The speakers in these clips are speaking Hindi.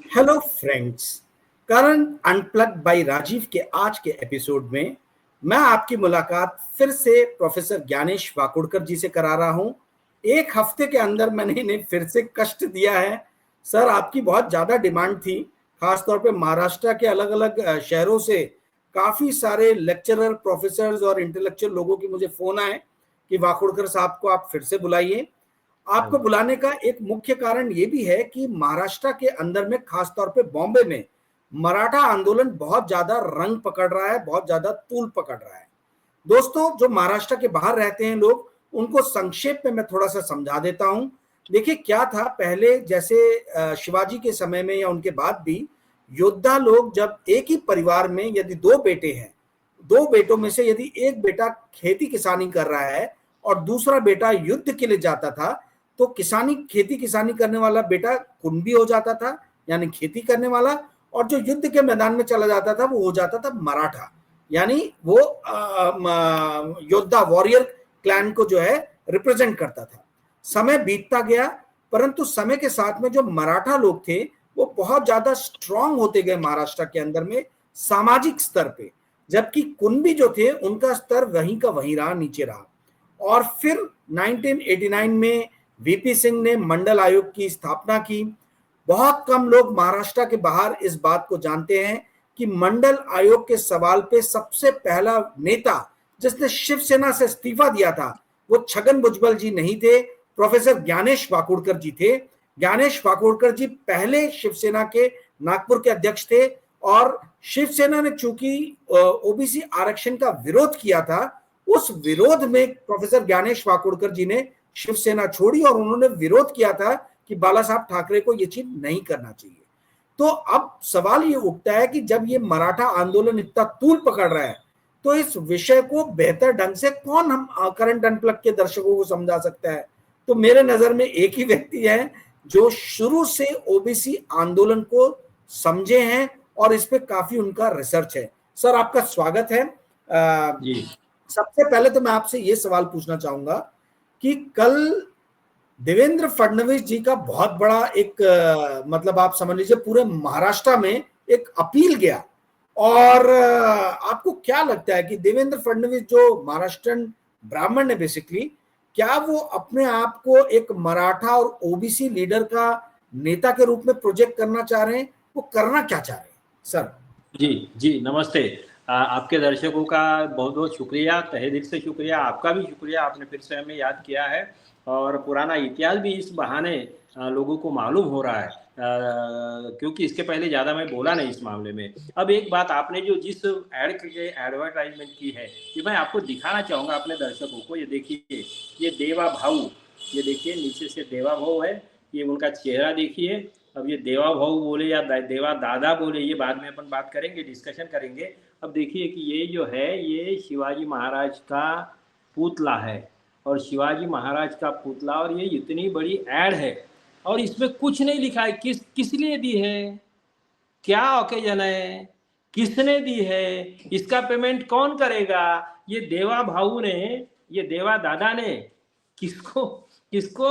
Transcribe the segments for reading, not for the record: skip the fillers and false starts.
Hello friends. Current unplugged by Rajiv के आज के एपिसोड में मैं आपकी मुलाकात फिर से प्रोफेसर ज्ञानेश वाकुड़कर जी से करा रहा हूं। एक हफ्ते के अंदर मैंने इन्हें फिर से कष्ट दिया है। सर, आपकी बहुत ज़्यादा डिमांड थी। खासतौर पे महाराष्ट्र के अलग अलग शहरों से काफ़ी सारे लेक्चरर, प्रोफेसर्स और इंटेलेक्चुअल लोगों के मुझे फ़ोन आए कि वाकुड़कर साहब को आप फिर से बुलाइए। आपको हाँ। बुलाने का एक मुख्य कारण ये भी है कि महाराष्ट्र के अंदर में, खासतौर पे बॉम्बे में, मराठा आंदोलन बहुत ज्यादा रंग पकड़ रहा है, बहुत ज्यादा तूल पकड़ रहा है। दोस्तों, जो महाराष्ट्र के बाहर रहते हैं लोग, उनको संक्षेप में मैं थोड़ा सा समझा देता हूं। देखिए क्या था पहले, जैसे शिवाजी के समय में या उनके बाद भी योद्धा लोग, जब एक ही परिवार में यदि दो बेटे हैं, दो बेटों में से यदि एक बेटा खेती किसानी कर रहा है और दूसरा बेटा युद्ध के लिए जाता था, तो खेती किसानी करने वाला बेटा कुंभी हो जाता था, यानी खेती करने वाला, और जो युद्ध के मैदान में चला जाता था वो हो जाता था मराठा, यानी वो योद्धा, वॉरियर क्लैन को जो है रिप्रेजेंट करता था। समय बीतता गया, परंतु समय के साथ में जो मराठा लोग थे वो बहुत ज्यादा स्ट्रांग होते गए महाराष्ट्र के अंदर में, सामाजिक स्तर पे। जबकि कुंभी जो थे उनका स्तर वहीं का वहीं रहा, नीचे रहा। और फिर 1989 में वीपी सिंह ने मंडल आयोग की स्थापना की। बहुत कम लोग महाराष्ट्र के बाहर इस बात को जानते हैं कि मंडल आयोग के सवाल पे सबसे पहला नेता जिसने शिवसेना से इस्तीफा दिया था वो छगन भुजबल जी नहीं थे, प्रोफेसर ज्ञानेश वाकुड़कर जी थे। ज्ञानेश वाकुड़कर जी पहले शिवसेना के नागपुर के अध्यक्ष थे, और शिवसेना ने चूंकि ओबीसी आरक्षण का विरोध किया था, उस विरोध में प्रोफेसर ज्ञानेश वाकुड़कर जी ने शिवसेना छोड़ी और उन्होंने विरोध किया था कि बाला साहब ठाकरे को यह चीज नहीं करना चाहिए। तो अब सवाल ये उठता है कि जब ये मराठा आंदोलन इतना तूल पकड़ रहा है, तो इस विषय को बेहतर ढंग से कौन हम करंट अनप्लग के दर्शकों को समझा सकता है? तो मेरे नजर में एक ही व्यक्ति है जो शुरू से ओबीसी आंदोलन को समझे हैं और इस पे काफी उनका रिसर्च है। सर, आपका स्वागत है। जी सबसे पहले तो मैं आपसे ये सवाल पूछना चाहूंगा कि कल देवेंद्र फडणवीस जी का बहुत बड़ा एक मतलब आप समझ लीजिए पूरे महाराष्ट्र में एक अपील गया। और आपको क्या लगता है कि देवेंद्र फडणवीस जो महाराष्ट्रन ब्राह्मण है बेसिकली, क्या वो अपने आप को एक मराठा और ओबीसी लीडर का नेता के रूप में प्रोजेक्ट करना चाह रहे हैं? वो करना क्या चाह रहे हैं सर? जी जी, नमस्ते। आपके दर्शकों का बहुत बहुत शुक्रिया, तहे दिल से शुक्रिया। आपका भी शुक्रिया, आपने फिर से हमें याद किया है और पुराना इतिहास भी इस बहाने लोगों को मालूम हो रहा है, क्योंकि इसके पहले ज़्यादा मैं बोला नहीं इस मामले में। अब एक बात, आपने जो जिस ऐड के एडवर्टाइजमेंट की है, ये मैं आपको दिखाना चाहूँगा अपने दर्शकों को। ये देखिए, ये देवा भाऊ, ये देखिए नीचे से देवा भाऊ है, ये उनका चेहरा देखिए। अब ये देवा भाऊ बोले या देवा दादा बोले, ये बाद में अपन बात करेंगे, डिस्कशन करेंगे। अब देखिए कि ये जो है ये शिवाजी महाराज का पुतला है, और शिवाजी महाराज का पुतला, और ये इतनी बड़ी ऐड है और इसमें कुछ नहीं लिखा है किस लिए दी है, क्या ओकेजन है, किसने दी है, इसका पेमेंट कौन करेगा। ये देवा भाऊ ने, ये देवा दादा ने किसको किसको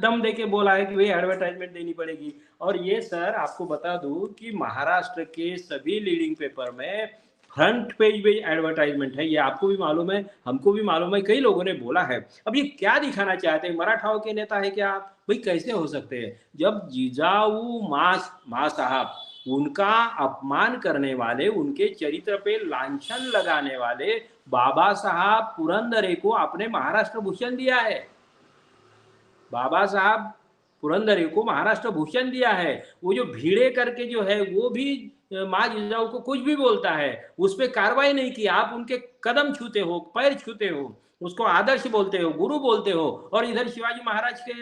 दम दे के बोला है कि भाई एडवर्टाइजमेंट देनी पड़ेगी। और ये सर आपको बता दूं कि महाराष्ट्र के सभी लीडिंग पेपर में फ्रंट पेज पे एडवर्टाइजमेंट है। ये आपको भी मालूम है, हमको भी मालूम है, कई लोगों ने बोला है। अब ये क्या दिखाना चाहते हैं, मराठाओं के नेता है क्या आप? भाई कैसे हो सकते हैं जब जिजाऊ माँ साहब, उनका अपमान करने वाले, उनके चरित्र पे लांछन लगाने वाले बाबा साहब पुरंदरे को आपने महाराष्ट्र भूषण दिया है। बाबा साहब पुरंदरे को महाराष्ट्र भूषण दिया है। वो जो भीड़े करके जो है वो भी माँ जिजाऊ को कुछ भी बोलता है, उस पर कार्रवाई नहीं की। आप उनके कदम छूते हो, पैर छूते हो, उसको आदर्श बोलते हो, गुरु बोलते हो, और इधर शिवाजी महाराज के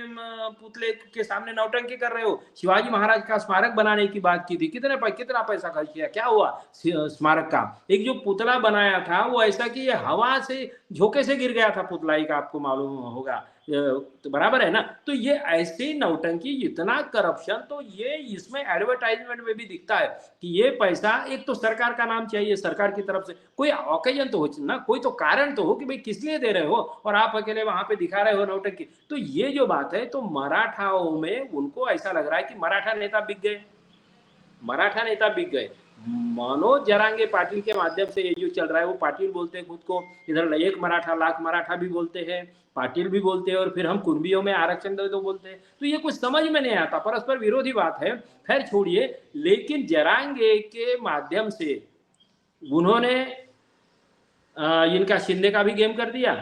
पुतले के सामने नौटंकी कर रहे हो। शिवाजी महाराज का स्मारक बनाने की बात की थी, कितना पैसा खर्च किया, क्या हुआ स्मारक का? एक जो पुतला बनाया था वो ऐसा कि ये हवा से झोंके से गिर गया था पुतला, का आपको मालूम होगा, तो बराबर है ना। तो ये ऐसे नौटंकी, इतना करप्शन, तो ये इसमें एडवर्टाइजमेंट में भी दिखता है कि ये पैसा, एक तो सरकार का नाम चाहिए, सरकार की तरफ से कोई ओकेजन तो हो ना, कोई तो कारण तो हो कि भाई किस लिए दे रहे हो, और आप अकेले वहां पे दिखा रहे हो नौटंकी। तो ये जो बात है, तो मराठाओं में उनको ऐसा लग रहा है कि मराठा नेता बिक गए, मराठा नेता बिक गए। मनोज जरांगे पाटिल के माध्यम से ये जो चल रहा है, वो पाटिल बोलते हैं खुद को, इधर एक मराठा लाख मराठा भी बोलते हैं, पाटिल भी बोलते हैं, और फिर हम कुर्मियों में आरक्षण दे दो बोलते हैं। तो ये कुछ समझ में नहीं आता, परस्पर विरोधी बात है। खैर छोड़िए, लेकिन जरांगे के माध्यम से उन्होंने इनका शिंदे का भी गेम कर दिया,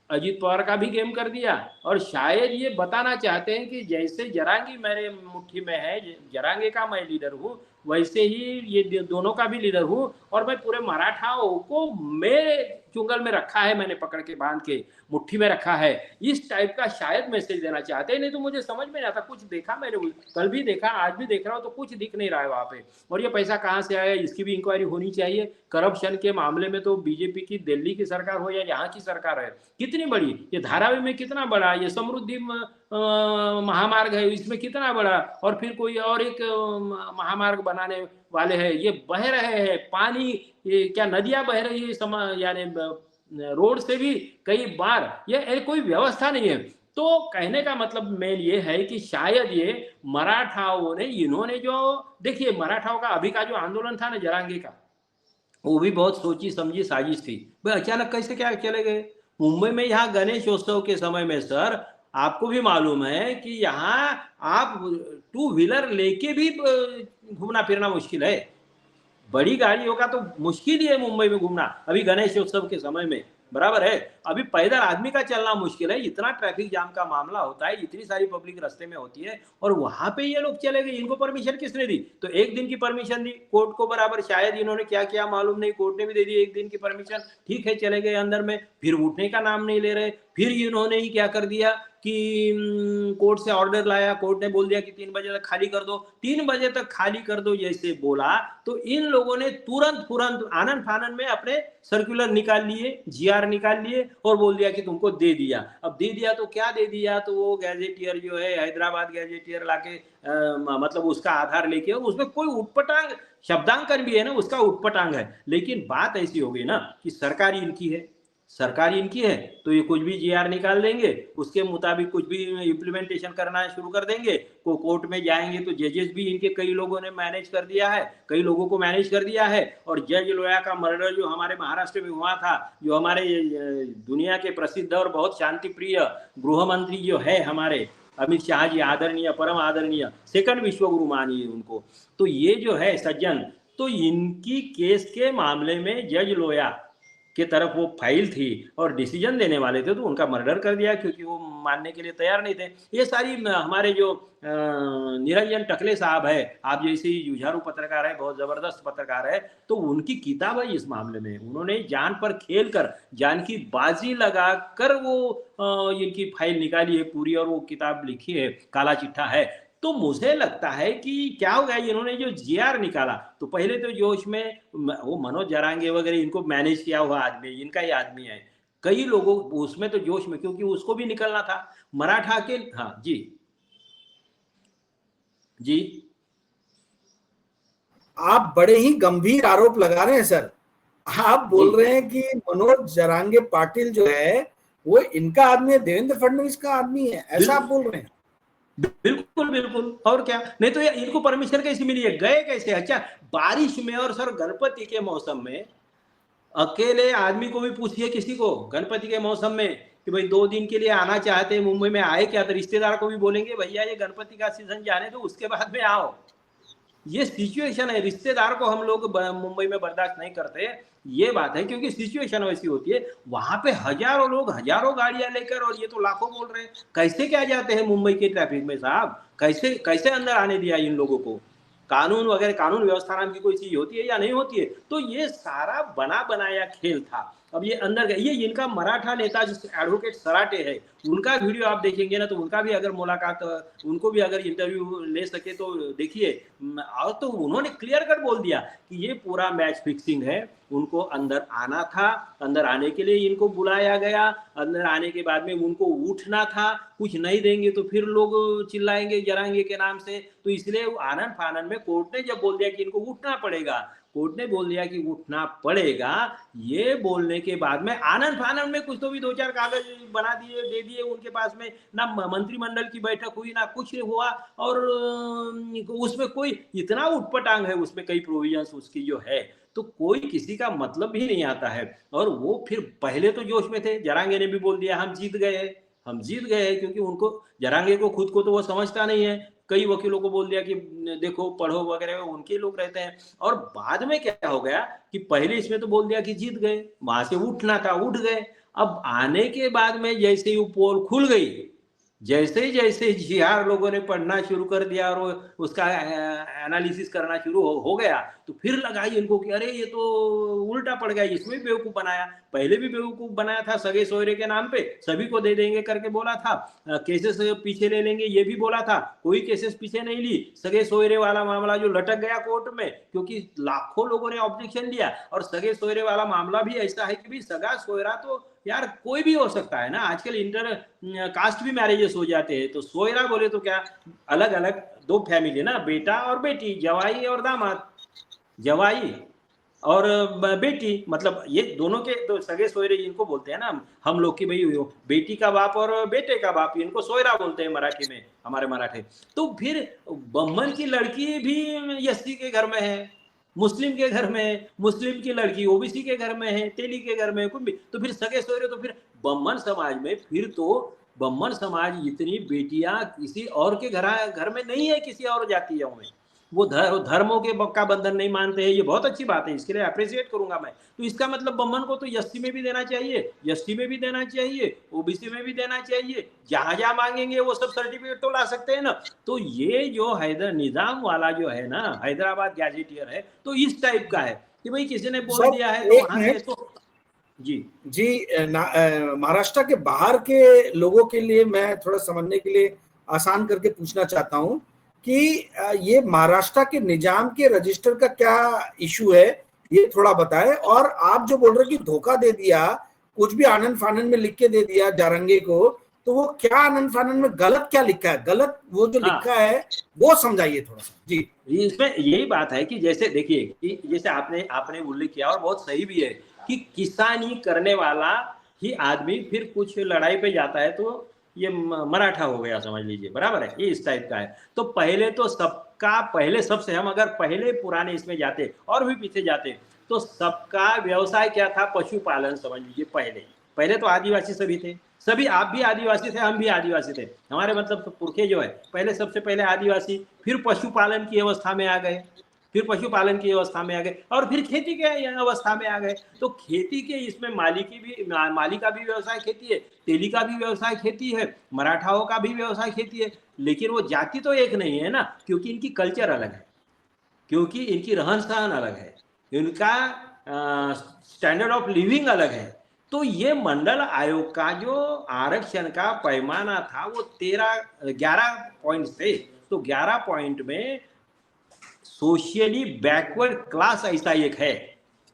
अजीत पवार का भी गेम कर दिया, और शायद ये बताना चाहते हैं कि जैसे जरांगी मेरे मुट्ठी में है, जरांगे का मैं लीडर हूँ, वैसे ही ये दोनों का भी लीडर हूँ, और मैं पूरे मराठाओं को मेरे चुंगल में रखा है, मैंने पकड़ के बांध के मुट्ठी में रखा है। इस टाइप का शायद मैसेज देना चाहते हैं। नहीं तो मुझे समझ में नहीं आता, कुछ देखा मैंने, कल भी देखा, आज भी देख रहा हूँ, तो कुछ दिख नहीं रहा है वहां पे। और ये पैसा कहाँ से आया, इसकी भी इंक्वायरी होनी चाहिए। करप्शन के मामले में तो बीजेपी की दिल्ली की सरकार हो या यहाँ की सरकार है, कितनी बड़ी, ये धारावी में कितना बड़ा, ये समृद्धि महामार्ग है, इसमें कितना बड़ा, और फिर कोई और एक महामार्ग बनाने वाले हैं, ये बह रहे हैं पानी, ये क्या नदियां बह रही है, यानी रोड से भी कई बार, ये कोई व्यवस्था नहीं है। तो कहने का मतलब मेन ये है कि शायद ये मराठाओं ने, इन्होंने जो, देखिए मराठाओं का अभी का जो आंदोलन था ना जरांगे का, वो भी बहुत सोची समझी साजिश थी। भाई अचानक कैसे क्या चले गए मुंबई में? यहाँ गणेश उत्सव के समय में सर, आपको भी मालूम है कि यहाँ आप 2 व्हीलर लेके भी घूमना फिरना मुश्किल है, बड़ी गाड़ियों का तो मुश्किल ही है मुंबई में घूमना अभी गणेश उत्सव के समय में, बराबर है। अभी पैदल आदमी का चलना मुश्किल है, इतना ट्रैफिक जाम का मामला होता है, इतनी सारी पब्लिक रास्ते में होती है, और वहां पे ये लोग चले गए। इनको परमिशन किसने दी? तो एक दिन की परमिशन दी कोर्ट को, बराबर, शायद इन्होंने क्या किया मालूम नहीं, कोर्ट ने भी दे दी एक दिन की परमिशन, ठीक है, चले गए अंदर में, फिर उठने का नाम नहीं ले रहे। फिर इन्होंने ही क्या कर दिया कि कोर्ट से ऑर्डर लाया, कोर्ट ने बोल दिया कि 3 बजे तक खाली कर दो, 3 बजे तक खाली कर दो जैसे बोला, तो इन लोगों ने तुरंत आनन फानन में अपने सर्कुलर निकाल लिए, जीआर निकाल लिए, और बोल दिया कि तुमको दे दिया। अब दे दिया तो क्या दे दिया, तो वो गैजेटियर जो है, हैदराबाद गैजेटियर लाके मतलब उसका आधार लेके, उसमें कोई उटपटांग शब्दांकन भी है ना, उसका उटपटांग है। लेकिन बात ऐसी हो गई ना कि सरकार इनकी है, सरकार इनकी है, तो ये कुछ भी जीआर निकाल देंगे, उसके मुताबिक कुछ भी इम्प्लीमेंटेशन करना शुरू कर देंगे। को कोर्ट में जाएंगे तो जजेस भी इनके कई लोगों ने मैनेज कर दिया है, कई लोगों को मैनेज कर दिया है। और जज लोया का मर्डर जो हमारे महाराष्ट्र में हुआ था, जो हमारे दुनिया के प्रसिद्ध और बहुत शांति प्रिय गृह मंत्री जो है हमारे अमित शाह जी, आदरणीय, परम आदरणीय, सेकंड विश्वगुरु मानिए उनको, तो ये जो है सज्जन, तो इनकी केस के मामले में जज लोया के तरफ वो फाइल थी और डिसीजन देने वाले थे, तो उनका मर्डर कर दिया क्योंकि वो मानने के लिए तैयार नहीं थे। ये सारी हमारे जो निरंजन टकले साहब है, आप जैसे ही जुझारू पत्रकार है, बहुत जबरदस्त पत्रकार है, तो उनकी किताब है इस मामले में, उन्होंने जान पर खेल कर, जान की बाजी लगा कर वो इनकी फाइल निकाली है पूरी, और वो किताब लिखी है, काला चिट्ठा है। तो मुझे लगता है कि क्या हो गया, इन्होंने जो जीआर निकाला, तो पहले तो जोश में वो मनोज जरांगे वगैरह इनको मैनेज किया हुआ आदमी, इनका ही आदमी है, कई लोगों उसमें तो जोश में, क्योंकि उसको भी निकलना था मराठा के। हाँ जी जी, आप बड़े ही गंभीर आरोप लगा रहे हैं सर। आप बोल रहे हैं कि मनोज जरांगे पाटिल जो है वो इनका आदमी है, देवेंद्र फडणवीस का आदमी है, ऐसा आप बोल रहे हैं? बिल्कुल बिल्कुल, और क्या। नहीं तो इनको परमिशन कैसे मिली है, गए कैसे? अच्छा, बारिश में और सर गणपति के मौसम में, अकेले आदमी को भी पूछिए किसी को गणपति के मौसम में कि भाई 2 दिन के लिए आना चाहते हैं मुंबई में, आए क्या? तो रिश्तेदार को भी बोलेंगे भैया ये गणपति का सीजन जाने दो, उसके बाद में आओ। ये सिचुएशन है, रिश्तेदार को हम लोग मुंबई में बर्दाश्त नहीं करते, ये बात है, क्योंकि सिचुएशन वैसी होती है। वहां पे हजारों लोग, हजारों गाड़ियां लेकर, और ये तो लाखों बोल रहे हैं, कैसे क्या जाते हैं मुंबई के ट्रैफिक में साहब? कैसे कैसे अंदर आने दिया इन लोगों को? कानून वगैरह, कानून व्यवस्था नाम की कोई चीज होती है या नहीं होती है? तो ये सारा बना बनाया खेल था। अब ये अंदर गए, ये इनका मराठा नेता जो एडवोकेट सराटे है, उनका वीडियो आप देखेंगे ना, तो उनका भी अगर मुलाकात, उनको भी अगर इंटरव्यू ले सके तो देखिए। और तो उन्होंने क्लियर कट बोल दिया कि ये पूरा मैच फिक्सिंग है, उनको अंदर आना था, अंदर आने के लिए इनको बुलाया गया, अंदर आने के बाद में उनको उठना था, कुछ नहीं देंगे तो फिर लोग चिल्लाएंगे जरांगे के नाम से, तो इसलिए आनन फानन में कोर्ट ने जब बोल दिया कि इनको उठना पड़ेगा, कोर्ट ने बोल दिया कि उठना पड़ेगा, ये बोलने के बाद में आनन फानन में कुछ तो भी 2-4 कागज बना दिए, दे दिए उनके पास में, ना मंत्रिमंडल की बैठक हुई, ना कुछ हुआ, और उसमें कोई इतना उटपटांग है, उसमें कई प्रोविजंस उसकी जो है, तो कोई किसी का मतलब भी नहीं आता है। और वो फिर पहले तो जोश में थे, जरांगे ने भी बोल दिया हम जीत गए हैं, हम जीत गए हैं, क्योंकि उनको जरांगे को खुद को तो वो समझता नहीं है। कई वकीलों को बोल दिया कि देखो पढ़ो वगैरह, उनके लोग रहते हैं। और बाद में क्या हो गया कि पहले इसमें तो बोल दिया कि जीत गए, वहां से उठना था उठ गए। अब आने के बाद में जैसे ही वो पोल खुल गई, जैसे जैसे जीआर लोगों ने पढ़ना शुरू कर दिया और उसका एनालिसिस करना शुरू हो गया, तो फिर लगा इनको कि अरे ये तो उल्टा पड़ गया, इसमें भी बेवकूफ बनाया। पहले भी बेवकूफ बनाया था, सगे सोयरे के नाम पे सभी को दे देंगे करके बोला था, केसेस पीछे ले लेंगे ये भी बोला था, कोई केसेस पीछे नहीं ली। सगे सोयरे वाला मामला जो लटक गया कोर्ट में, क्योंकि लाखों लोगों ने ऑब्जेक्शन दिया। और सगे सोयरे वाला मामला भी ऐसा है कि भी सगा सोयरा तो यार कोई भी हो सकता है ना, आजकल इंटर कास्ट भी मैरिजेस हो जाते हैं। तो सोयरा बोले तो क्या, अलग अलग दो फैमिली ना, बेटा और बेटी, जवाई और दामाद, जवाई और बेटी, मतलब ये दोनों के तो सगे सोयरे इनको बोलते हैं ना हम लोग की, भाई बेटी का बाप और बेटे का बाप, इनको सोयरा बोलते हैं मराठी में, हमारे मराठे। तो फिर बम्मन की लड़की भी एससी के घर में है, मुस्लिम के घर में, मुस्लिम की लड़की ओबीसी के घर में है, तेली के घर में, कुछ भी। तो फिर सगे सोयरे, तो फिर बम्मन समाज में, फिर तो बम्मन समाज इतनी बेटियां किसी और के घर में नहीं है, किसी और जातियों में। वो धर्मों के का बंधन नहीं मानते हैं, ये बहुत अच्छी बात है, इसके लिए अप्रिशिएट करूंगा मैं। तो इसका मतलब बम्मन को तो एससी में भी देना चाहिए, एसटी में भी देना चाहिए, ओबीसी में भी देना चाहिए, जहां जहां मांगेंगे वो सब सर्टिफिकेट तो ला सकते हैं ना। तो ये जो निजाम वाला जो है ना, हैदराबाद गैजेटियर है, तो इस टाइप का है कि भाई किसी ने बोल दिया है तो वहां से तो जी जी। महाराष्ट्र के बाहर के लोगों के लिए मैं थोड़ा समझने के लिए आसान करके पूछना चाहता हूं कि ये महाराष्ट्र के निजाम के रजिस्टर का क्या इशू है, ये थोड़ा बताएं। और आप जो बोल रहे कि धोखा दे दिया, कुछ भी आनंद फानंद में लिख के दे दिया जारंगे को, तो वो क्या आनंद फानंद में गलत क्या लिखा है, गलत वो जो लिखा है वो समझाइए थोड़ा सा जी। इसमें यही बात है कि जैसे देखिए कि जैसे आपने उल्लेख किया और बहुत सही भी है कि किसानी करने वाला ही आदमी फिर कुछ लड़ाई पे जाता है तो ये मराठा हो गया, समझ लीजिए, बराबर है, ये इस टाइप का है। तो पहले तो सबका, पहले सबसे हम अगर पहले पुराने इसमें जाते और भी पीछे जाते, तो सबका व्यवसाय क्या था, पशुपालन, समझ लीजिए। पहले पहले तो आदिवासी सभी थे, सभी, आप भी आदिवासी थे, हम भी आदिवासी थे, हमारे मतलब पुरखे जो है पहले, सबसे पहले आदिवासी, फिर पशुपालन की अवस्था में आ गए, फिर पशुपालन की अवस्था में आ गए, और फिर खेती के अवस्था में आ गए। तो खेती के इसमें माली का भी व्यवसाय खेती है, तेली का भी व्यवसाय खेती है, मराठाओं का भी व्यवसाय खेती है। लेकिन वो जाति तो एक नहीं है ना, क्योंकि इनकी कल्चर अलग है, क्योंकि इनकी रहन सहन अलग है, इनका स्टैंडर्ड ऑफ लिविंग अलग है। तो ये मंडल आयोग का जो आरक्षण का पैमाना था वो 11 पॉइंट थे। तो 11 पॉइंट में सोशली बैकवर्ड क्लास ऐसा एक है।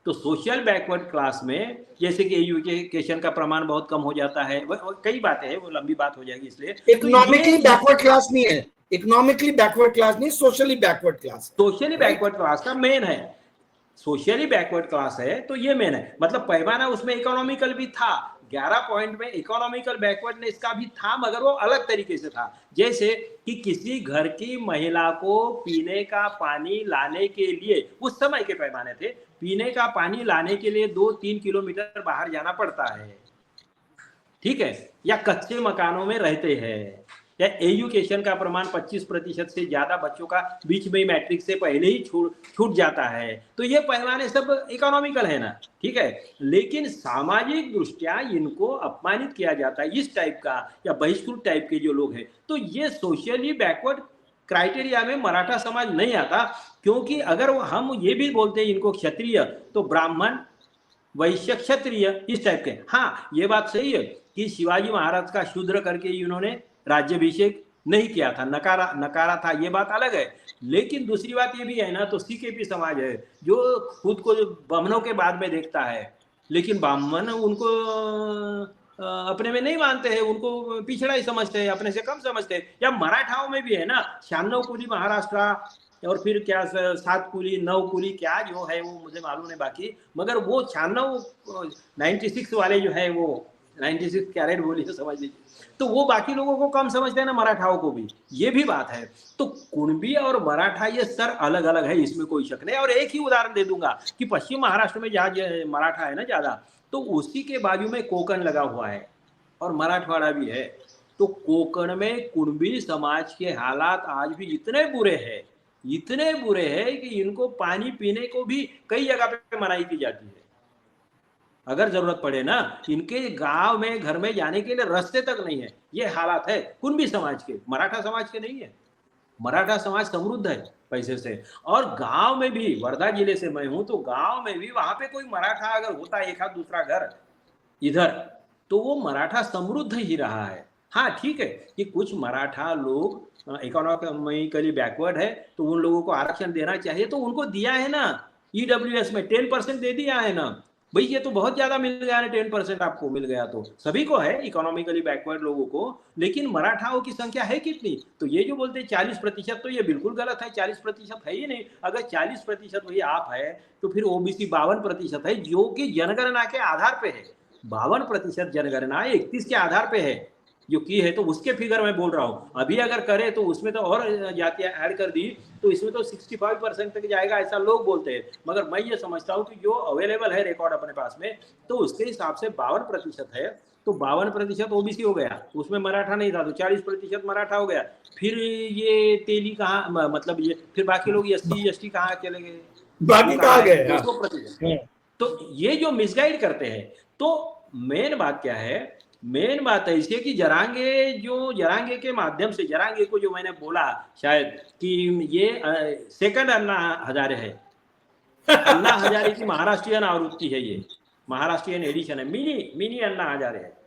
तो सोशल बैकवर्ड क्लास में जैसे कि एजुकेशन का प्रमाण बहुत कम हो जाता है, कई बातें हैं, वो लंबी बात हो जाएगी इसलिए। इकोनॉमिकली बैकवर्ड क्लास नहीं है, इकोनॉमिकली बैकवर्ड क्लास नहीं, socially backward class, socially backward class का मेन है, सोशली बैकवर्ड क्लास है, तो ये मेन है। मतलब पैमाना उसमें इकोनॉमिकल भी था, 11 पॉइंट में इकोनॉमिकल बैकवर्डनेस का भी था, मगर वो अलग तरीके से था। जैसे कि किसी घर की महिला को पीने का पानी लाने के लिए, उस समय के पैमाने थे, पीने का पानी लाने के लिए 2-3 किलोमीटर बाहर जाना पड़ता है, ठीक है, या कच्चे मकानों में रहते हैं, या एजुकेशन का प्रमाण 25% से ज्यादा बच्चों का बीच में मैट्रिक से पहले ही छूट जाता है। तो ये पैमाने सब इकोनॉमिकल है ना, ठीक है। लेकिन सामाजिक दृष्टिया इनको अपमानित किया जाता है, इस टाइप का या बहिष्कृत टाइप के जो लोग हैं, तो ये सोशली बैकवर्ड क्राइटेरिया में मराठा समाज नहीं आता। क्योंकि अगर हम ये भी बोलते हैं इनको क्षत्रिय, तो ब्राह्मण, वैश्य, क्षत्रिय, इस टाइप के। हाँ, ये बात सही है कि शिवाजी महाराज का शूद्र करके इन्होंने राज्याभिषेक नहीं किया था, नकारा था, ये बात अलग है। लेकिन दूसरी बात ये भी है ना, तो सीकेपी समाज है जो खुद को ब्राह्मणों के बाद में देखता है, लेकिन ब्राह्मण उनको अपने में नहीं मानते हैं, उनको पिछड़ा ही समझते हैं, अपने से कम समझते हैं। या मराठाओं में भी है ना, 96 कुली महाराष्ट्र, और फिर क्या 7 कुली 9 कुली क्या जो है वो मुझे मालूम है बाकी, मगर वो 96 96 वाले जो है वो 96 कैरेट बोलिए समझ लीजिए। तो वो बाकी लोगों को कम समझते हैं ना, मराठाओं को भी, ये भी बात है। तो कुणबी और मराठा ये स्तर अलग अलग है, इसमें कोई शक नहीं। और एक ही उदाहरण दे दूंगा कि पश्चिम महाराष्ट्र में जहाँ मराठा है ना ज्यादा, तो उसी के बाजू में कोकण लगा हुआ है और मराठवाड़ा भी है। तो कोकण में कुणबी समाज के हालात आज भी इतने बुरे हैं, इतने बुरे हैं कि इनको पानी पीने को भी कई जगह पे मनाही की जाती है। अगर जरूरत पड़े ना, इनके गांव में घर में जाने के लिए रास्ते तक नहीं है। ये हालात है कुणबी समाज के, मराठा समाज के नहीं है। मराठा समाज समृद्ध है पैसे से। और गांव में भी, वर्धा जिले से मैं हूं, तो गांव में भी वहां पे कोई मराठा अगर होता एक आध दूसरा घर इधर, तो वो मराठा समृद्ध ही रहा है। हाँ ठीक है कि कुछ मराठा लोग इकोनॉमिकली बैकवर्ड है, तो उन लोगों को आरक्षण देना चाहिए, तो उनको दिया है ना। ईडब्ल्यूएस में 10% दे दिया है ना भाई, ये तो बहुत ज्यादा मिल गया है। 10% आपको मिल गया तो सभी को है, इकोनॉमिकली बैकवर्ड लोगों को। लेकिन मराठाओं की संख्या है कितनी? तो ये जो बोलते हैं 40%, तो ये बिल्कुल गलत है। 40% है ही नहीं। अगर 40% वही आप है, तो फिर ओबीसी 52% है, जो कि जनगणना के आधार पे है। 52% जनगणना 31 के आधार पे है जो की है, तो उसके फिगर में बोल रहा हूं। अभी अगर करे तो उसमें तो और जातियां ऐड कर दी, तो इसमें तो 65% तक जाएगा, ऐसा लोग बोलते हैं। मगर मैं ये समझता हूं कि जो अवेलेबल है रिकॉर्ड अपने पास में, तो उसके हिसाब से 52% है। तो 52% ओबीसी हो गया, उसमें मराठा नहीं था, तो 40% मराठा हो गया। फिर ये तेली कहाँ, मतलब ये फिर बाकी लोग SC ST कहाँ चले गए? वो बाकी कहाँ कहाँ है? गए? 200%। तो ये जो मिसगाइड करते हैं, तो मेन बात क्या है? मेन बात ऐसी है कि जरांगे के माध्यम से, जरांगे को जो मैंने बोला शायद कि ये सेकंड अन्ना हजारे है। अन्ना हजारे की महाराष्ट्रीयन आवृत्ति है, ये महाराष्ट्रीयन एडिशन है, मिनी अन्ना हजारे है।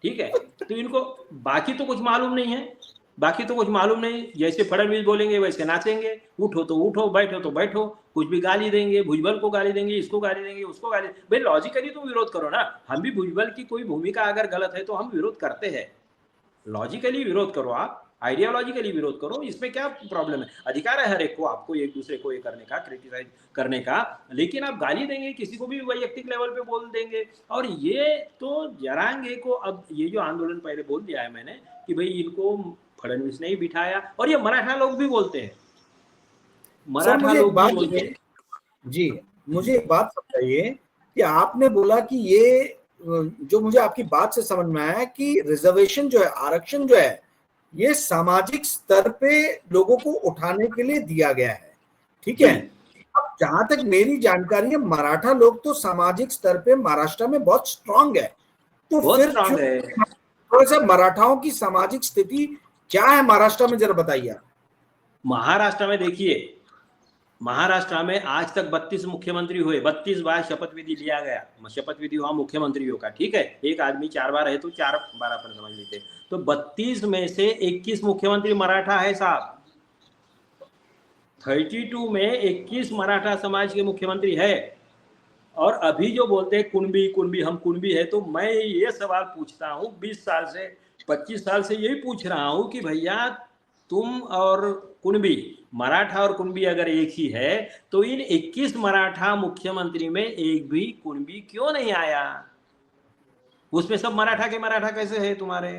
ठीक है, तो इनको बाकी तो कुछ मालूम नहीं है, बाकी तो कुछ मालूम नहीं। जैसे फडणवीस बोलेंगे वैसे नाचेंगे, उठो तो उठो, बैठो तो बैठो, कुछ भी गाली देंगे, भुजबल को गाली देंगे, इसको गाली देंगे, उसको गाली। भाई लॉजिकली तो विरोध करो ना। हम भी भुजबल की कोई भूमिका अगर गलत है तो हम विरोध करते हैं। लॉजिकली विरोध करो, आप आइडियोलॉजिकली विरोध करो, इसमें क्या प्रॉब्लम है? अधिकार है हर एक को, आपको एक दूसरे को ये करने का, क्रिटिसाइज करने का। लेकिन आप गाली देंगे, किसी को भी वैयक्तिक लेवल पे बोल देंगे। और ये तो जरांगे को, अब ये जो आंदोलन पहले बोल दिया है मैंने कि भाई इनको फडणवीस ने ही बिठाया, और ये मराठा लोग भी बोलते हैं, मराठा लोग भी बोलते हैं। जी, मुझे एक बात समझाइए कि आपने बोला कि ये, जो मुझे आपकी बात से समझ में आया कि रिजर्वेशन जो है, आरक्षण जो है, ये सामाजिक स्तर पे लोगों को उठाने के लिए दिया गया है। ठीक है। अब जहां तक मेरी जानकारी है, मराठा लोग तो सामाजिक स्तर पे महाराष्ट्र में बहुत स्ट्रांग है। तो फिर थोड़ा सा मराठाओं की सामाजिक स्थिति क्या है महाराष्ट्र में, जरा बताइए। महाराष्ट्र में देखिए, महाराष्ट्र में आज तक 32 मुख्यमंत्री हुए, 32 बार शपथ विधि लिया गया। शपथ विधि हुआ मुख्यमंत्रियों का, ठीक है। एक आदमी 4 बार है तो 4 बार अपन समझ लेते। तो 32 में से 21 मुख्यमंत्री मराठा है साहब। 32 में 21 मराठा समाज के मुख्यमंत्री है। और अभी जो बोलते हैं कुणबी कुणबी, हम कुणबी है, तो मैं ये सवाल पूछता हूँ 20 साल से, 25 साल से यही पूछ रहा हूँ कि भैया तुम और कुणबी, मराठा और कुणबी अगर एक ही है, तो इन 21 मराठा मुख्यमंत्री में एक भी कुणबी क्यों नहीं आया? उसमें सब मराठा के मराठा कैसे है तुम्हारे?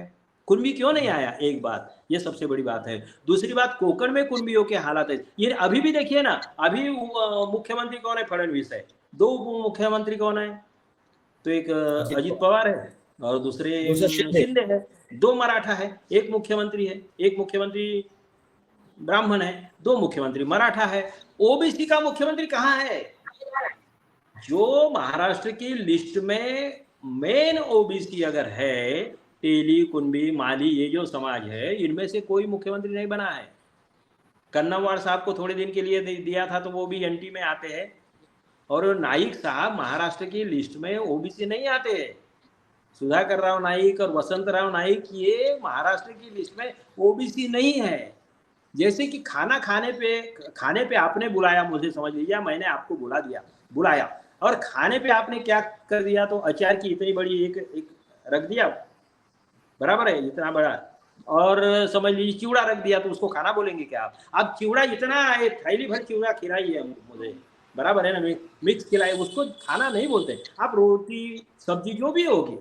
कुणबी क्यों नहीं आया? एक बात, ये सबसे बड़ी बात है। दूसरी बात, कोकण में कुणबियों के हालात है। ये अभी भी देखिए ना, अभी मुख्यमंत्री कौन है? फडणवीस है। 2 मुख्यमंत्री कौन है? तो एक अजित पवार है और दूसरे शिंदे है। 2 मराठा है, एक मुख्यमंत्री है, एक मुख्यमंत्री ब्राह्मण है, 2 मुख्यमंत्री मराठा है। ओबीसी का मुख्यमंत्री कहाँ है? जो महाराष्ट्र की लिस्ट में मेन ओबीसी अगर है, तेली, कुणबी, माली, ये जो समाज है, इनमें से कोई मुख्यमंत्री नहीं बना है। कन्नमवार साहब को थोड़े दिन के लिए दिया था, तो वो भी एनटी में आते हैं। और नाइक साहब महाराष्ट्र की लिस्ट में ओबीसी नहीं आते हैं। सुधाकर राव नाइक और वसंत राव नाइक ये महाराष्ट्र की लिस्ट में ओबीसी नहीं है। जैसे कि खाने पे आपने बुलाया, मुझे समझ लीजिए, मैंने आपको बुलाया, और खाने पे आपने क्या कर दिया? तो अचार की इतनी बड़ी एक रख दिया, बराबर है, इतना बड़ा, और समझ लीजिए चिवड़ा रख दिया, तो उसको खाना बोलेंगे क्या आप? चिवड़ा इतना है, थैली भर चिवड़ा खिलाई है मुझे, बराबर है ना, मिक्स खिलाए, उसको खाना नहीं बोलते आप। रोटी सब्जी जो भी होगी,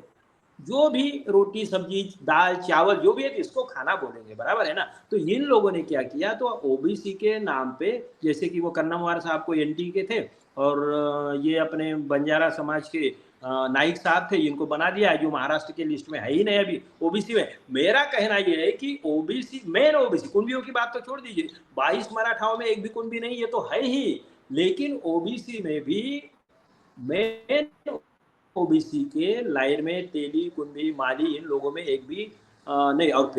जो भी रोटी सब्जी दाल चावल जो भी है इसको खाना बोलेंगे, बराबर है ना। तो इन लोगों ने क्या किया, तो ओबीसी के नाम पे, जैसे कि वो कन्नमवार साहब को एनटी के थे और ये अपने बंजारा समाज के नाइक साहब थे, इनको बना दिया जो महाराष्ट्र के लिस्ट में है ही नहीं अभी ओबीसी में। मेरा कहना यह है कि ओबीसी, मेन ओबीसी, कुंबियों की बात तो छोड़ दीजिए, 22 मराठाओं में एक भी कुंबी नहीं, ये तो है ही, लेकिन ओबीसी में भी मेन ओबीसी के लाइन में तेली कुंभी माली इन लोगों में एक भी नहीं। और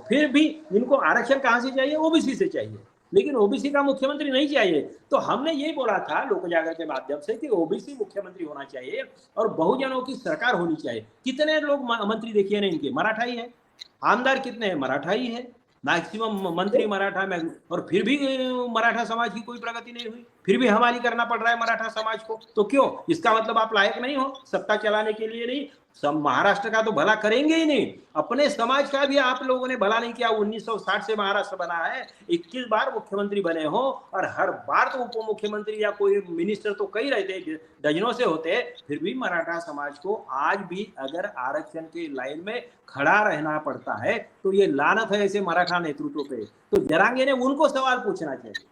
फिर भी इनको आरक्षण कहां से चाहिए, ओबीसी से चाहिए, लेकिन ओबीसी का मुख्यमंत्री नहीं चाहिए। तो हमने ये बोला था लोक जागर के माध्यम से कि ओबीसी मुख्यमंत्री होना चाहिए और बहुजनों की सरकार होनी चाहिए। कितने लोग मंत्री देखिए ना इनके, मराठा ही है, आमदार कितने हैं, मराठा ही है, मैक्सिमम मंत्री मराठा में, और फिर भी मराठा समाज की कोई प्रगति नहीं हुई, फिर भी हमारी करना पड़ रहा है मराठा समाज को। तो क्यों, इसका मतलब आप लायक नहीं हो सत्ता चलाने के लिए, नहीं, सब महाराष्ट्र का तो भला करेंगे ही नहीं, अपने समाज का भी आप लोगों ने भला नहीं किया। 1960 से महाराष्ट्र बना है, 21 बार मुख्यमंत्री बने हो और हर बार तो उप मुख्यमंत्री या कोई मिनिस्टर तो कई रहते, डजनों से होते, फिर भी मराठा समाज को आज भी अगर आरक्षण के लाइन में खड़ा रहना पड़ता है तो ये लानत है ऐसे मराठा नेतृत्व पे। तो जरांगे ने उनको सवाल पूछना चाहिए,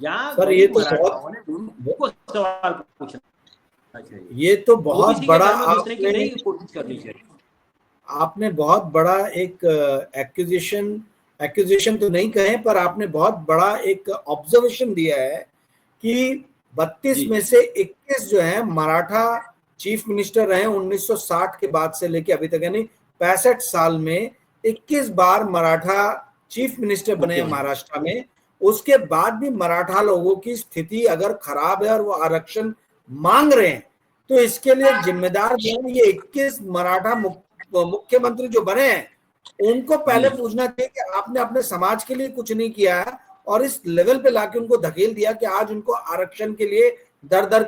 या सर ये तो मराठाओं ने उनको सवाल पूछना चाहिए, ये तो बहुत बड़ा आपने कोशिश करनी चाहिए। आपने बहुत बड़ा एक एक्यूजेशन तो नहीं कहे, पर आपने बहुत बड़ा एक ऑब्जर्वेशन दिया है कि 32 में से 21 जो है मराठा चीफ मिनिस्टर रहे 1960 के बाद से लेके अभी तक, यानी 65 साल में 21 बार मराठा चीफ मिनिस्टर बने हैं महाराष्ट्र में। उसके बाद भी मराठा लोगों की स्थिति अगर खराब है और वो आरक्षण मांग रहे हैं, तो इसके लिए जिम्मेदार जो है ये 21 मराठा मुख्यमंत्री जो बने हैं उनको पहले पूछना चाहिए कि आपने अपने समाज के लिए कुछ नहीं किया है और इस लेवल पे लाके उनको धकेल दिया कि आज उनको आरक्षण के लिए दर दर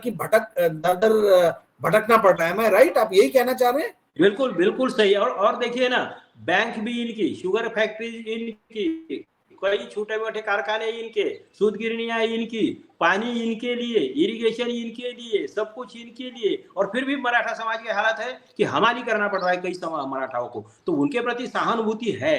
भटकना पड़ रहा है। मैं राइट, आप यही कहना चाह रहे हैं? बिल्कुल बिल्कुल सही। और देखिए ना, बैंक भी इनकी, शुगर फैक्ट्री इनकी, कई छोटे मोटे कारखाने इनके, सूद गिरनियां इनकी, पानी इनके लिए, इरिगेशन इनके लिए, सब कुछ इनके लिए, और फिर भी मराठा समाज की हालत है कि हमारी करना पड़ रहा है कई मराठाओं को। तो उनके प्रति सहानुभूति है,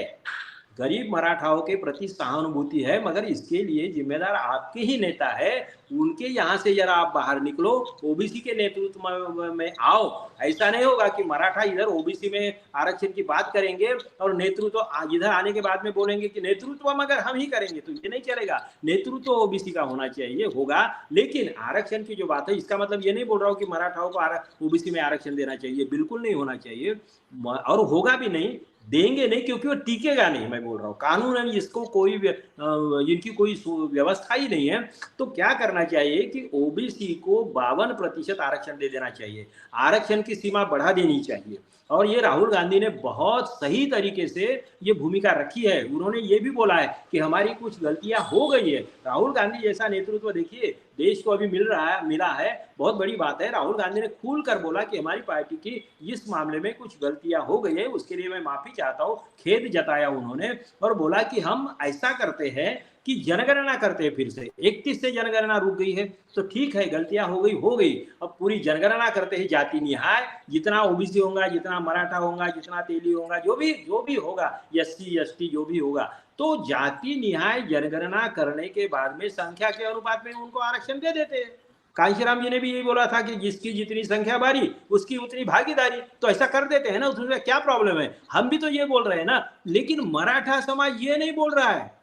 गरीब मराठाओं के प्रति सहानुभूति है, मगर इसके लिए जिम्मेदार आपके ही नेता है। उनके यहाँ से जरा आप बाहर निकलो, ओबीसी के नेतृत्व में आओ। ऐसा नहीं होगा कि मराठा इधर ओबीसी में आरक्षण की बात करेंगे और नेतृत्व इधर आने के बाद में बोलेंगे कि नेतृत्व मगर हम ही करेंगे, तो ये नहीं चलेगा। नेतृत्व ओबीसी का होना चाहिए, होगा, लेकिन आरक्षण की जो बात है, इसका मतलब ये नहीं बोल रहा हूँ कि मराठाओं को ओबीसी में आरक्षण देना चाहिए, बिल्कुल नहीं होना चाहिए, और होगा भी नहीं, देंगे नहीं, क्योंकि वो टिकेगा नहीं। मैं बोल रहा हूँ कानून है, इसको कोई इनकी कोई व्यवस्था ही नहीं है। तो क्या करना चाहिए कि ओबीसी को 52% आरक्षण दे देना चाहिए, आरक्षण की सीमा बढ़ा देनी चाहिए। और ये राहुल गांधी ने बहुत सही तरीके से ये भूमिका रखी है। उन्होंने ये भी बोला है कि हमारी कुछ गलतियां हो गई है। राहुल गांधी जैसा नेतृत्व देखिए देश को अभी मिला है, बहुत बड़ी बात है। राहुल गांधी ने खुल कर बोला कि हमारी पार्टी की इस मामले में कुछ गलतियां हो गई है, उसके लिए मैं माफी चाहता हूँ, खेद जताया उन्होंने, और बोला कि हम ऐसा करते हैं कि जनगणना करते हैं फिर से। 31 से जनगणना रुक गई है, तो ठीक है, गलतियां हो गई, अब पूरी जनगणना करते हैं, जाति निहाय, जितना ओबीसी होगा, जितना मराठा होगा, जितना तेली होगा, जो भी होगा, एससी एसटी जो भी होगा, तो जाति निहाय जनगणना करने के बाद में संख्या के अनुपात में उनको आरक्षण दे देते हैं। कांशीराम जी ने भी यही बोला था कि जिसकी जितनी संख्या बारी उसकी उतनी भागीदारी, तो ऐसा कर देते हैं ना, उसमें क्या प्रॉब्लम है? हम भी तो ये बोल रहे हैं ना, लेकिन मराठा समाज ये नहीं बोल रहा है।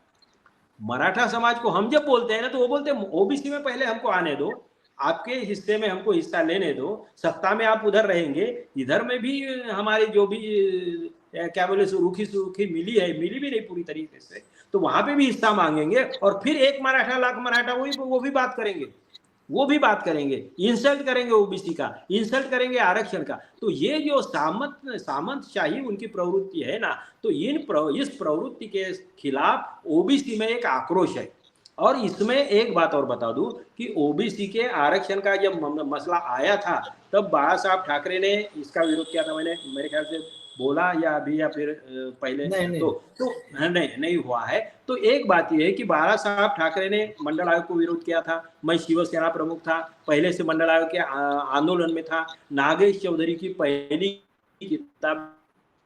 मराठा समाज को हम जब बोलते हैं ना, तो वो बोलते हैं ओबीसी में पहले हमको आने दो, आपके हिस्से में हमको हिस्सा लेने दो, सत्ता में आप उधर रहेंगे, इधर में भी हमारी जो भी क्या बोले सूखी मिली भी नहीं पूरी तरीके से, तो वहां पे भी हिस्सा मांगेंगे, और फिर एक मराठा लाख मराठा वो भी बात करेंगे, इंसल्ट करेंगे ओबीसी का, इंसल्ट करेंगे आरक्षण का। तो ये जो सामंतशाही उनकी प्रवृत्ति है ना, तो इस प्रवृत्ति के खिलाफ ओबीसी में एक आक्रोश है। और इसमें एक बात और बता दूं कि ओबीसी के आरक्षण का जब मसला आया था, तब बाला साहब ठाकरे ने इसका विरोध किया था। मैंने मेरे ख्याल से बोला या अभी या फिर पहले नहीं। तो नहीं हुआ है। तो एक बात यह है कि बाला साहब ठाकरे ने मंडल आयोग को विरोध किया था, मैं शिवसेना प्रमुख था, पहले से मंडल आयोग के आंदोलन में था, नागेश चौधरी की पहली किताब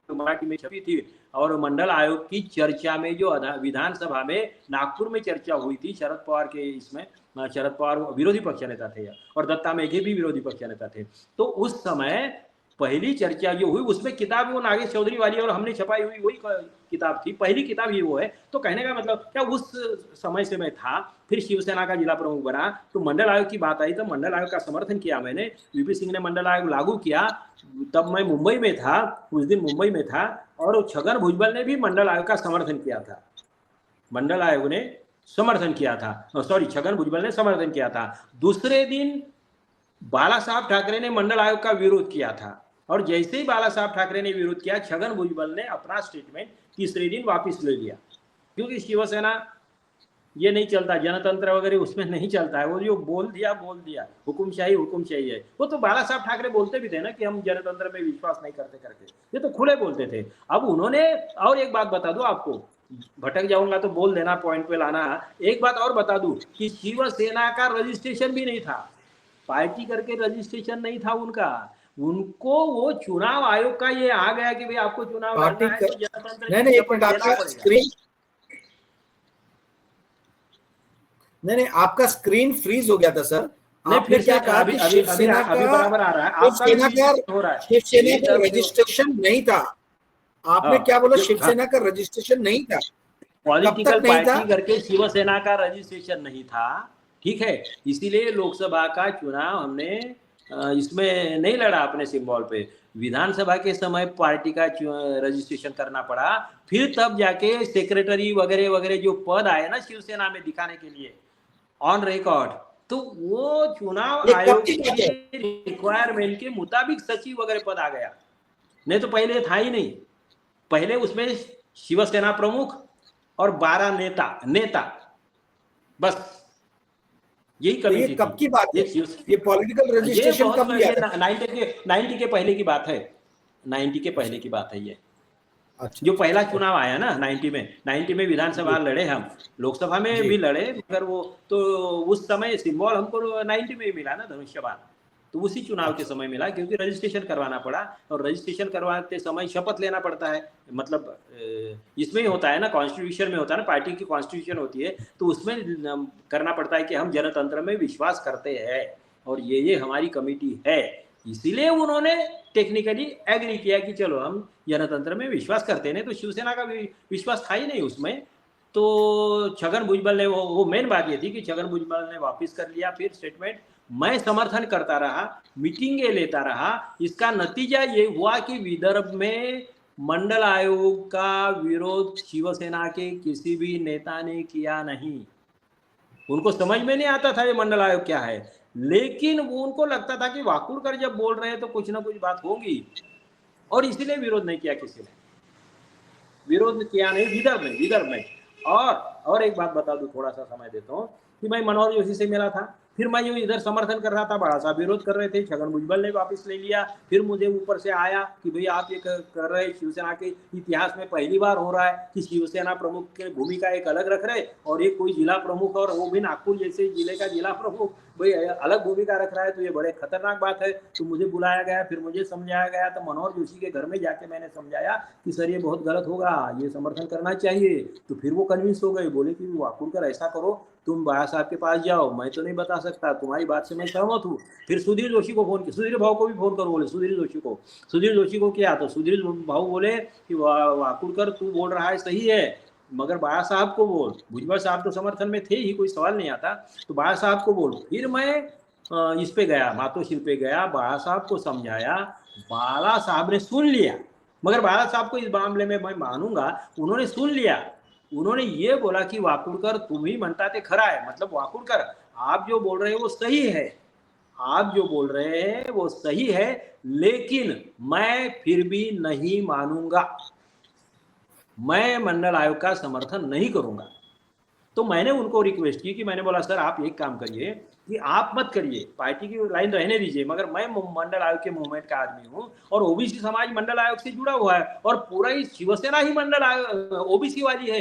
मराठी में छपी थी और मंडल आयोग की चर्चा में जो विधानसभा में नागपुर में चर्चा हुई थी शरद पवार के इसमें, शरद पवार विरोधी पक्ष नेता थे और दत्ता मेघे भी विरोधी पक्ष नेता थे, तो उस समय पहली चर्चा जो हुई उसमें किताब वो नागेश चौधरी वाली और हमने छपाई हुई वही किताब थी, पहली किताब ही वो है। तो कहने का मतलब क्या उस समय से मैं था, फिर शिवसेना का जिला प्रमुख बना तो मंडल आयोग की बात आई तो मंडल आयोग का समर्थन किया मैंने, वीपी सिंह ने मंडल आयोग लागू किया, तब मैं मुंबई में था, उस दिन मुंबई में था और छगन भुजबल ने भी मंडल आयोग का समर्थन किया था, मंडल आयोग ने समर्थन किया था, सॉरी छगन भुजबल ने समर्थन किया था। दूसरे दिन बाला साहब ठाकरे ने मंडल आयोग का विरोध किया था और जैसे ही बाला साहब ठाकरे ने विरोध किया छगन भुजबल ने अपना स्टेटमेंट तीसरे दिन वापस ले लिया, क्योंकि शिवसेना ये नहीं चलता, जनतंत्र वगैरह उसमें नहीं चलता है, वो जो बोल दिया हुकुमशाही है। वो तो बाला साहब ठाकरे बोलते भी थे ना कि हम जनतंत्र में विश्वास नहीं करते, ये तो खुले बोलते थे। अब उन्होंने, और एक बात बता दो आपको, भटक जाऊंगा तो बोल देना, पॉइंट पे लाना। एक बात और बता दूं कि शिवसेना का रजिस्ट्रेशन भी नहीं था, पार्टी करके रजिस्ट्रेशन नहीं था उनको वो चुनाव आयोग का ये आ गया कि भाई आपको चुनाव लड़ना है तो जनतंत्र नहीं, एक मिनट, आपका स्क्रीन नहीं, आपका स्क्रीन फ्रीज हो गया था सर। आपने क्या कहा कि शिवसेना का बराबर आ रहा है, शिवसेना का रजिस्ट्रेशन नहीं था, आपने क्या बोला? शिवसेना का रजिस्ट्रेशन नहीं था, पॉलिटिकल पार्टी करके शिवसेना का रजिस्ट्रेशन नहीं था, ठीक है, इसीलिए लोकसभा का चुनाव हमने इसमें नहीं लड़ा अपने सिंबल पे, विधानसभा के समय पार्टी का रजिस्ट्रेशन करना पड़ा, फिर तब जाके सेक्रेटरी वगैरह वगैरह जो पद आए ना शिवसेना में दिखाने के लिए ऑन रिकॉर्ड, तो वो चुनाव आयोग के रिक्वायरमेंट के मुताबिक सचिव वगैरह पद आ गया, नहीं तो पहले था ही नहीं। पहले उसमें शिवसेना प्रमुख और 12 नेता बस, यही कमी थी। कब की बात है? ये पॉलिटिकल रजिस्ट्रेशन कब किया था? 90 के पहले की बात है, 90 के पहले की बात है ये। अच्छा, जो पहला चुनाव आया ना 90 में विधानसभा लड़े हम, लोकसभा में भी लड़े, मगर वो तो उस समय सिंबल हमको 90 में ही मिला ना, धनुष्यबाण, तो उसी चुनाव के समय मिला, क्योंकि रजिस्ट्रेशन करवाना पड़ा और रजिस्ट्रेशन करवाते समय शपथ लेना पड़ता है, मतलब इसमें ही होता है ना, कॉन्स्टिट्यूशन में होता है ना, पार्टी की कॉन्स्टिट्यूशन होती है, तो उसमें करना पड़ता है कि हम जनतंत्र में विश्वास करते हैं और ये हमारी कमेटी है, इसीलिए उन्होंने टेक्निकली एग्री किया कि चलो हम जनतंत्र में विश्वास करते हैं। तो शिवसेना का भी विश्वास था ही नहीं उसमें, तो छगन भुजबल ने वो मेन बात ये थी कि छगन भुजबल ने वापस कर लिया फिर स्टेटमेंट, मैं समर्थन करता रहा, मीटिंगें लेता रहा, इसका नतीजा ये हुआ कि विदर्भ में मंडल आयोग का विरोध शिवसेना के किसी भी नेता ने किया नहीं, उनको समझ में नहीं आता था ये मंडल आयोग क्या है, लेकिन वो उनको लगता था कि वाकुड़कर जब बोल रहे हैं तो कुछ ना कुछ बात होगी, और इसीलिए विरोध नहीं किया, किसी ने विरोध किया नहीं विदर्भ में। और एक बात बता दूं, थोड़ा सा समय देता हूँ, कि मैं मनोहर जोशी से मिला था, फिर मैं जो इधर समर्थन कर रहा था, बड़ा सा विरोध कर रहे थे, छगन भुजबल ने वापस ले लिया, फिर मुझे ऊपर से आया कि भाई आप ये कर रहे, शिवसेना के इतिहास में पहली बार हो रहा है कि शिवसेना प्रमुख की भूमिका एक अलग रख रहे और एक कोई जिला प्रमुख, और वो भी नागपुर जैसे जिले का जिला प्रमुख भाई अलग भूमिका रख रहा है, तो ये बड़े खतरनाक बात है। तो मुझे बुलाया गया, फिर मुझे समझाया गया, तो मनोहर जोशी के घर में जाके मैंने समझाया कि सर ये बहुत गलत होगा, ये समर्थन करना चाहिए, तो फिर वो कन्विंस हो गए, बोले कि वाकुड़कर ऐसा करो, तुम बाला साहब के पास जाओ, मैं तो नहीं बता सकता, तुम्हारी बात से मैं सहमत हूँ। फिर सुधीर जोशी को फोन किया, सुधीर भाव को भी फोन करो, बोले सुधीर जोशी को किया, तो सुधीर भाव बोले कि वाकुड़कर तू बोल रहा है सही है, मगर बाला साहब को बोल, भुजबल साहब तो समर्थन में थे ही, कोई सवाल नहीं आता, तो बाला साहब को बोल। फिर मैं इस पे गया, मातोश्री पे गया, बाला साहब को समझाया, बाला साहब ने सुन लिया, मगर बाला साहब को इस मामले में मैं मानूंगा, उन्होंने सुन लिया, उन्होंने ये बोला कि वाकुड़कर तुम्ही म्हणता ते खरा है, मतलब वाकुड़कर आप जो बोल रहे हैं वो सही है, आप जो बोल रहे हैं वो सही है, लेकिन मैं फिर भी नहीं मानूंगा, मैं मंडल आयोग का समर्थन नहीं करूंगा। तो मैंने उनको रिक्वेस्ट की कि मैंने बोला सर आप एक काम करिए कि आप मत करिए, पार्टी की लाइन रहने दीजिए, मगर मैं मंडल आयोग के मूवमेंट का आदमी हूं और ओबीसी समाज मंडल आयोग से जुड़ा हुआ है और पूरा ही शिवसेना ही मंडल आयोग ओबीसी वाली है,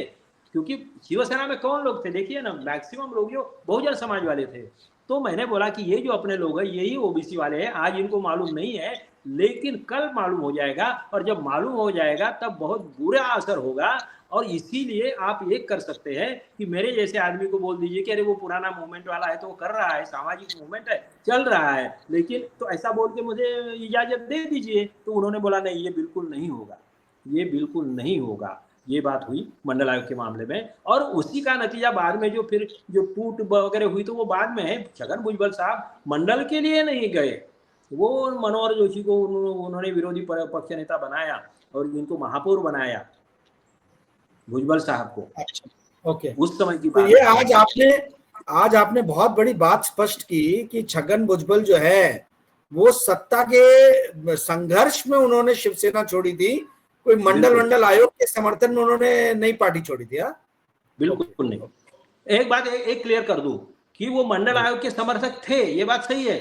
क्योंकि शिवसेना में कौन लोग थे, देखिए ना, मैक्सिमम लोग जो बहुजन समाज वाले थे। तो मैंने बोला कि ये जो अपने लोग हैं यही ओबीसी वाले हैं, आज इनको मालूम नहीं है लेकिन कल मालूम हो जाएगा, और जब मालूम हो जाएगा तब बहुत बुरा असर होगा। और इसीलिए आप ये कर सकते हैं कि मेरे जैसे आदमी को बोल दीजिए कि अरे वो पुराना मूवमेंट वाला है तो वो कर रहा है, सामाजिक मूवमेंट है, चल रहा है, लेकिन तो ऐसा बोल के मुझे इजाजत दे दीजिए। तो उन्होंने बोला नहीं, ये बिल्कुल नहीं होगा, ये बिल्कुल नहीं होगा। ये बात हुई मंडल आयोग के मामले में, और उसी का नतीजा बाद में जो फिर जो टूट वगैरह हुई तो वो बाद में है। छगन भुजबल साहब मंडल के लिए नहीं गए, वो मनोहर जोशी को उन्होंने विरोधी पक्ष नेता बनाया और इनको महापौर बनाया, भुजबल साहब को। अच्छा, ओके। उस समय की तो बात ये आज आपने बहुत बड़ी बात स्पष्ट की कि छगन भुजबल जो है वो सत्ता के संघर्ष में उन्होंने शिवसेना छोड़ी थी, कोई मंडल आयोग के समर्थन में उन्होंने नई पार्टी छोड़ी थी। बिल्कुल नहीं। एक बात एक क्लियर कर दूं कि वो मंडल आयोग के समर्थक थे, ये बात सही है,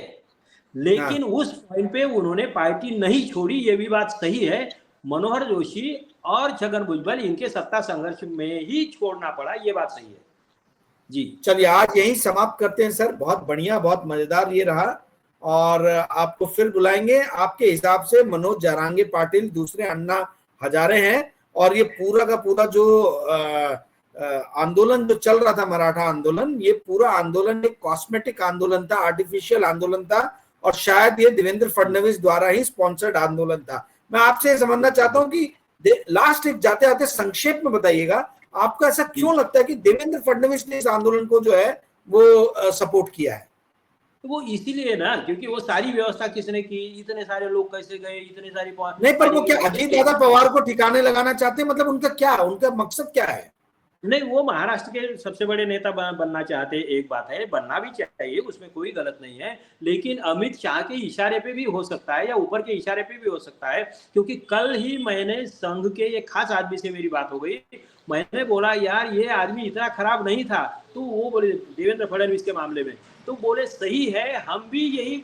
लेकिन उस पॉइंट पे उन्होंने पार्टी नहीं छोड़ी, ये भी बात सही है। मनोहर जोशी और छगन भुजबल इनके सत्ता संघर्ष में ही छोड़ना पड़ा, ये बात सही है जी। चलिए आज यही समाप्त करते हैं सर, बहुत बढ़िया, बहुत मजेदार ये रहा, और आपको फिर बुलाएंगे। आपके हिसाब से मनोज जरांगे पाटिल दूसरे अन्ना हजारे हैं, और ये पूरा का पूरा जो आंदोलन जो चल रहा था, मराठा आंदोलन, ये पूरा आंदोलन एक कॉस्मेटिक आंदोलन था, आर्टिफिशियल आंदोलन था, और शायद ये देवेंद्र फडणवीस द्वारा ही स्पॉन्सर्ड आंदोलन था। मैं आपसे समझना चाहता हूं कि लास्ट एक जाते आते संक्षेप में बताइएगा, आपको ऐसा क्यों लगता है कि देवेंद्र फडणवीस ने इस आंदोलन को जो है वो सपोर्ट किया है? वो इसीलिए ना, क्योंकि वो सारी व्यवस्था किसने की, इतने सारे लोग कैसे गए, इतने सारी नहीं, पर वो क्या अजीत दादा पवार को ठिकाने लगाना चाहते हैं? मतलब उनका मकसद क्या है? नहीं, वो महाराष्ट्र के सबसे बड़े नेता बनना चाहते हैं, एक बात है, बनना भी चाहिए, उसमें कोई गलत नहीं है, लेकिन अमित शाह के इशारे पे भी हो सकता है या ऊपर के इशारे पे भी हो सकता है। क्योंकि कल ही मैंने संघ के एक खास आदमी से मेरी बात हो गई, मैंने बोला यार ये आदमी इतना खराब नहीं था, तो वो बोले देवेंद्र फडणवीस के मामले में, तो बोले सही है, हम भी यही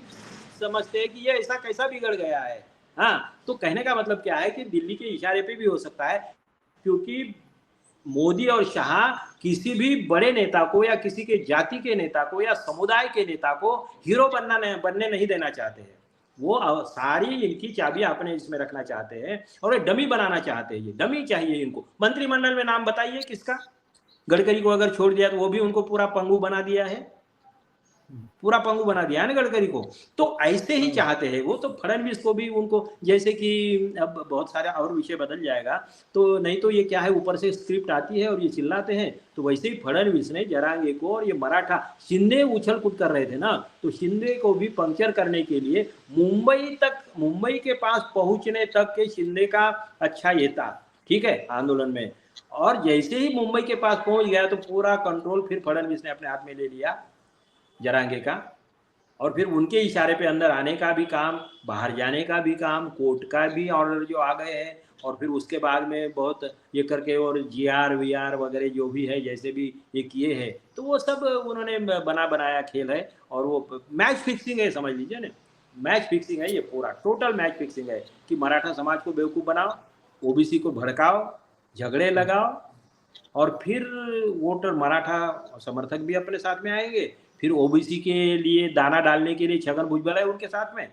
समझते हैं कि ये ऐसा कैसा बिगड़ गया है। हाँ, तो कहने का मतलब क्या है कि दिल्ली के इशारे पे भी हो सकता है, क्योंकि मोदी और शाह किसी भी बड़े नेता को या किसी के जाति के नेता को या समुदाय के नेता को हीरो बनने नहीं देना चाहते हैं। वो सारी इनकी चाबी अपने इसमें रखना चाहते हैं और डमी बनाना चाहते हैं। ये डमी चाहिए इनको। मंत्रिमंडल में नाम बताइए किसका? गडकरी को अगर छोड़ दिया तो वो भी उनको पूरा पंगु बना दिया है, पूरा पंगु बना दिया है ना गडकरी को। तो ऐसे ही चाहते हैं वो। तो फडणवीस को भी उनको, जैसे कि अब बहुत सारे और विषय बदल जाएगा, तो नहीं तो ये क्या है, ऊपर से स्क्रिप्ट आती है और ये चिल्लाते हैं। तो वैसे ही फडणवीस ने जरांगे को और ये मराठा शिंदे उछल कूद कर रहे थे ना, तो शिंदे को भी पंक्चर करने के लिए मुंबई के पास पहुंचने तक के शिंदे का अच्छा ये था, ठीक है, आंदोलन में। और जैसे ही मुंबई के पास पहुंच गया तो पूरा कंट्रोल फिर फडणवीस ने अपने हाथ में ले लिया, जरांगे का। और फिर उनके इशारे पे अंदर आने का भी काम, बाहर जाने का भी काम, कोर्ट का भी ऑर्डर जो आ गए हैं, और फिर उसके बाद में बहुत ये करके और जीआर वीआर वगैरह जो भी है जैसे भी ये किए हैं, तो वो सब उन्होंने बनाया खेल है। और वो मैच फिक्सिंग है, समझ लीजिए ना, मैच फिक्सिंग है, ये पूरा टोटल मैच फिक्सिंग है कि मराठा समाज को बेवकूफ़ बनाओ, ओबीसी को भड़काओ, झगड़े लगाओ, और फिर वोटर मराठा समर्थक भी अपने साथ में आएंगे, फिर ओबीसी के लिए दाना डालने के लिए छगन भुजबल है उनके साथ में,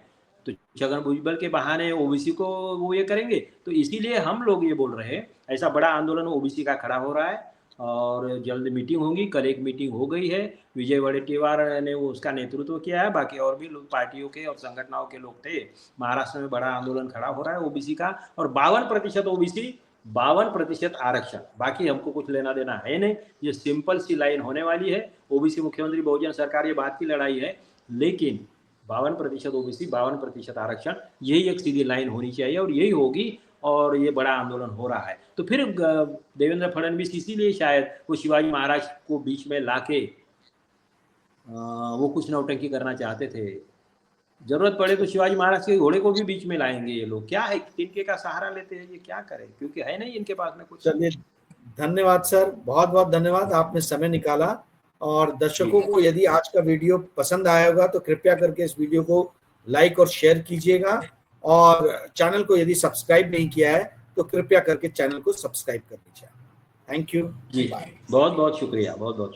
तो छगन भुजबल के बहाने ओबीसी को वो ये करेंगे। तो इसीलिए हम लोग ये बोल रहे हैं, ऐसा बड़ा आंदोलन ओबीसी का खड़ा हो रहा है और जल्द मीटिंग होगी। कल एक मीटिंग हो गई है, विजय वडेट्टीवार ने उसका नेतृत्व किया है, बाकी और भी लोग पार्टियों के और संगठनों के लोग थे। महाराष्ट्र में बड़ा आंदोलन खड़ा हो रहा है ओबीसी का, और 52% ओबीसी, 52% आरक्षण, बाकी हमको कुछ लेना देना है नहीं। ये सिंपल सी लाइन होने वाली है, ओबीसी मुख्यमंत्री बहुजन सरकार, ये बात की लड़ाई है, लेकिन 52% ओबीसी, 52% आरक्षण, यही एक सीधी लाइन होनी चाहिए और यही होगी, और ये बड़ा आंदोलन हो रहा है। तो फिर देवेंद्र फडणवीस इसीलिए शायद वो शिवाजी महाराज को बीच में लाके वो कुछ नौटंकी करना चाहते थे। जरूरत पड़े तो शिवाजी महाराज के घोड़े को भी बीच में लाएंगे ये लोग। क्या है, तिनके का सहारा लेते हैं, ये क्या करें, क्योंकि है नहीं इनके पास में कुछ। चलिए, धन्यवाद सर, बहुत बहुत धन्यवाद, आपने समय निकाला। और दर्शकों को यदि आज का वीडियो पसंद आया होगा तो कृपया करके इस वीडियो को लाइक और शेयर कीजिएगा, और चैनल को यदि सब्सक्राइब नहीं किया है तो कृपया करके चैनल को सब्सक्राइब कर लीजिए। थैंक यू, जी, बाय। बहुत बहुत शुक्रिया, बहुत बहुत